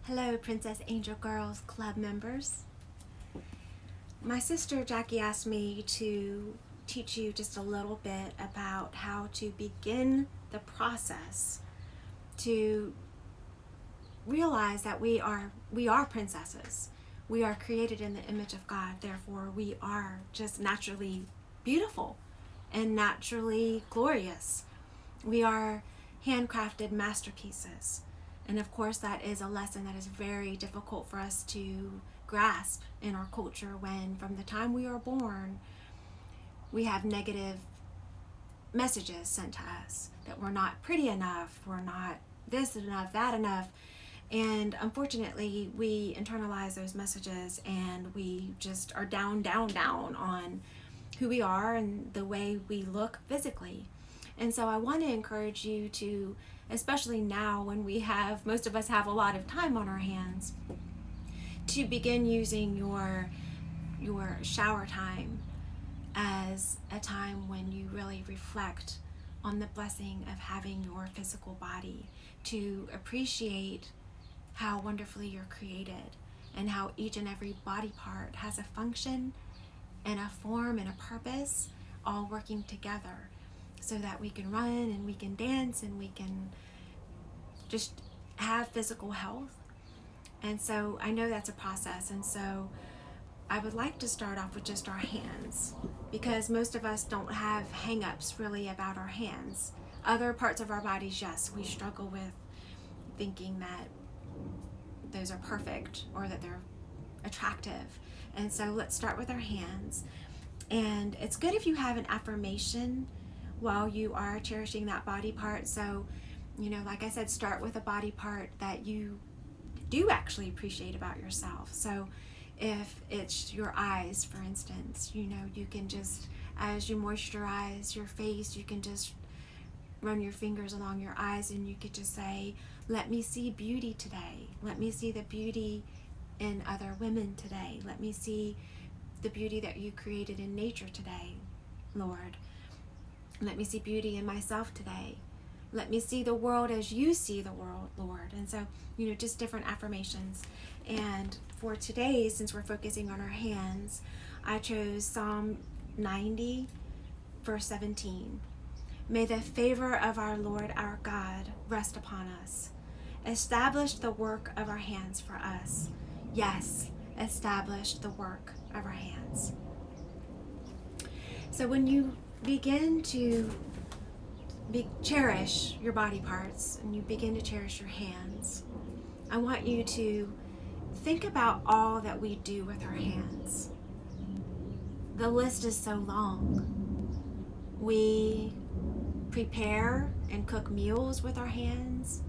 Hello, Princess Angel Girls Club members. My sister Jackie asked me to teach you just a little bit about how to begin the process to realize that we are princesses. We are created in the image of God, therefore we are just naturally beautiful and naturally glorious. We are handcrafted masterpieces. And of course, that is a lesson that is very difficult for us to grasp in our culture when, from the time we are born, we have negative messages sent to us that we're not pretty enough, we're not this enough, that enough. And unfortunately, we internalize those messages and we just are down on who we are and the way we look physically. And so I want to encourage you to, especially now when most of us have a lot of time on our hands, to begin using your shower time as a time when you really reflect on the blessing of having your physical body, to appreciate how wonderfully you're created and how each and every body part has a function and a form and a purpose all working together so that we can run and we can dance and we can just have physical health. And so I know that's a process, and so I would like to start off with just our hands, because most of us don't have hang-ups really about our hands. Other parts of our bodies, yes, we struggle with thinking that those are perfect or that they're attractive. And so let's start with our hands. And it's good if you have an affirmation while you are cherishing that body part. So, like I said, start with a body part that you do actually appreciate about yourself. So if it's your eyes, for instance, you can just, as you moisturize your face, you can just run your fingers along your eyes and you could just say, let me see beauty today. Let me see the beauty in other women today. Let me see the beauty that you created in nature today, Lord. Let me see beauty in myself today. Let me see the world as you see the world, Lord. And so, just different affirmations. And for today, since we're focusing on our hands, I chose Psalm 90, verse 17. May the favor of our Lord our God rest upon us. Establish the work of our hands for us. Yes, establish the work of our hands. So when you begin to cherish your body parts and you begin to cherish your hands, I want you to think about all that we do with our hands. The list is so long. We prepare and cook meals with our hands.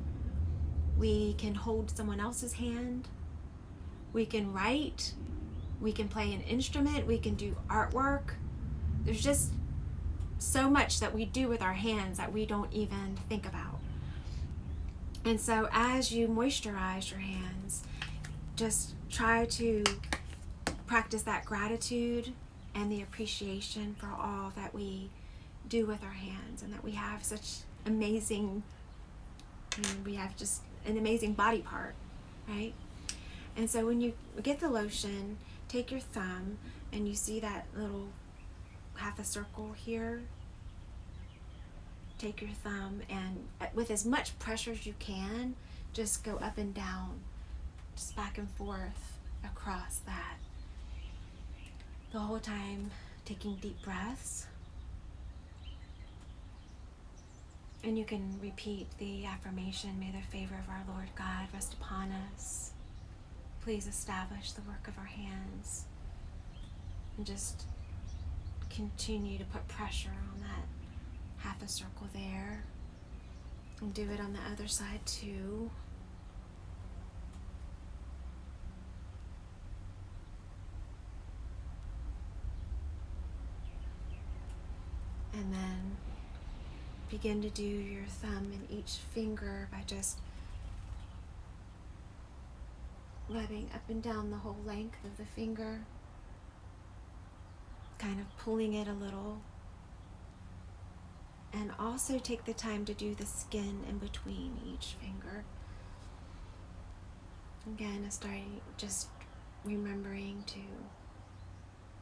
We can hold someone else's hand. We can write. We can play an instrument. We can do artwork. There's just so much that we do with our hands that we don't even think about. And so as you moisturize your hands, just try to practice that gratitude and the appreciation for all that we do with our hands, and that we have such amazing, we have just an amazing body part, right? And so when you get the lotion, take your thumb and you see that little half a circle here. Take your thumb and with as much pressure as you can, just go up and down, just back and forth across that. The whole time taking deep breaths. And you can repeat the affirmation, may the favor of our Lord God rest upon us. Please establish the work of our hands. And just continue to put pressure on that half a circle there. And do it on the other side too. And then begin to do your thumb in each finger by just rubbing up and down the whole length of the finger, kind of pulling it a little. And also take the time to do the skin in between each finger. Again, starting just remembering to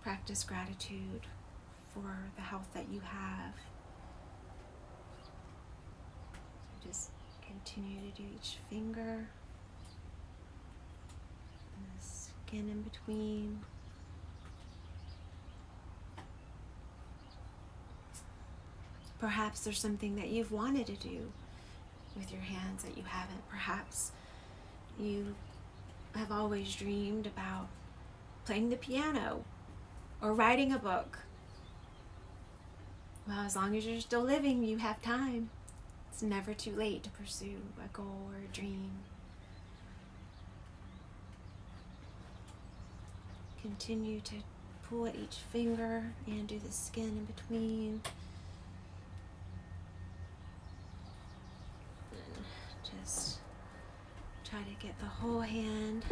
practice gratitude for the health that you have. So just continue to do each finger, and the skin in between. Perhaps there's something that you've wanted to do with your hands that you haven't. Perhaps you have always dreamed about playing the piano or writing a book. Well, as long as you're still living, you have time. It's never too late to pursue a goal or a dream. Continue to pull at each finger and do the skin in between. And just try to get the whole hand.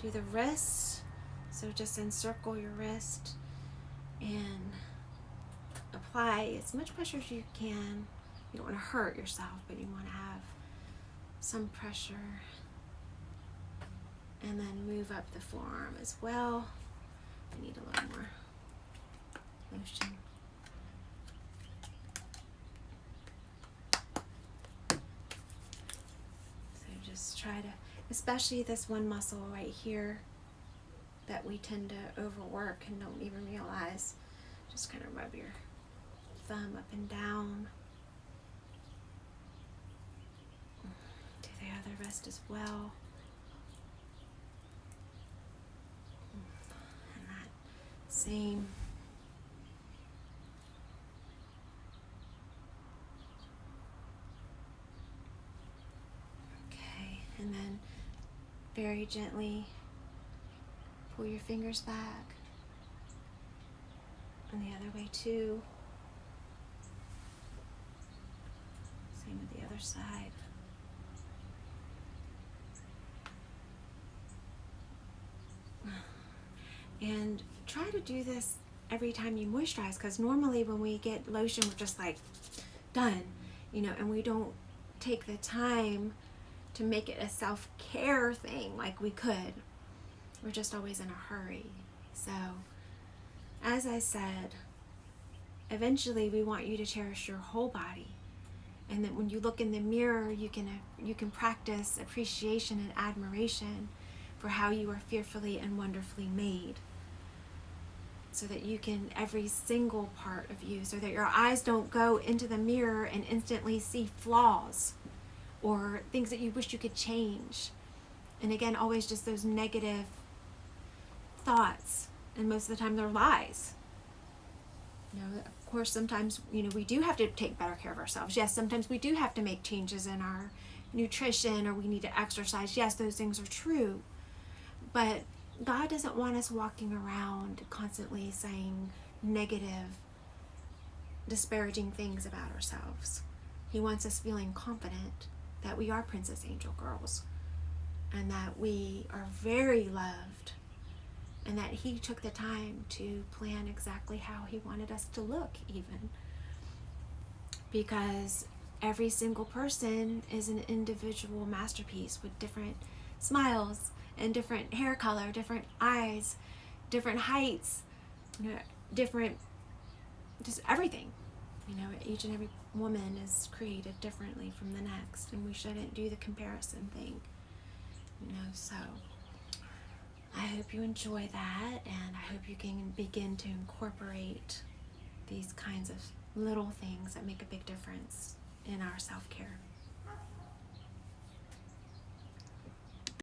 Do the wrist. So just encircle your wrist and apply as much pressure as you can. You don't want to hurt yourself, but you want to have some pressure. And then move up the forearm as well. I need a little more lotion. So just try to, especially this one muscle right here that we tend to overwork and don't even realize. Just kind of rub your thumb up and down. Do the other wrist as well. And that same. Okay, and then very gently pull your fingers back. And the other way too. Same with the other side. And try to do this every time you moisturize, because normally when we get lotion, we're just like done, and we don't take the time to make it a self-care thing like we could. We're just always in a hurry. So, as I said, eventually we want you to cherish your whole body, and that when you look in the mirror, you can practice appreciation and admiration for how you are fearfully and wonderfully made, so that you can, every single part of you, so that your eyes don't go into the mirror and instantly see flaws or things that you wish you could change. And again, always just those negative thoughts, and most of the time they're lies. Of course, sometimes, we do have to take better care of ourselves. Yes, sometimes we do have to make changes in our nutrition, or we need to exercise. Yes, those things are true. But God doesn't want us walking around constantly saying negative, disparaging things about ourselves. He wants us feeling confident that we are Princess Angel girls, and that we are very loved, and that He took the time to plan exactly how He wanted us to look, even. Because every single person is an individual masterpiece with different smiles and different hair color, different eyes, different heights, different, just everything. Each and every woman is created differently from the next, and we shouldn't do the comparison thing. So I hope you enjoy that, and I hope you can begin to incorporate these kinds of little things that make a big difference in our self-care.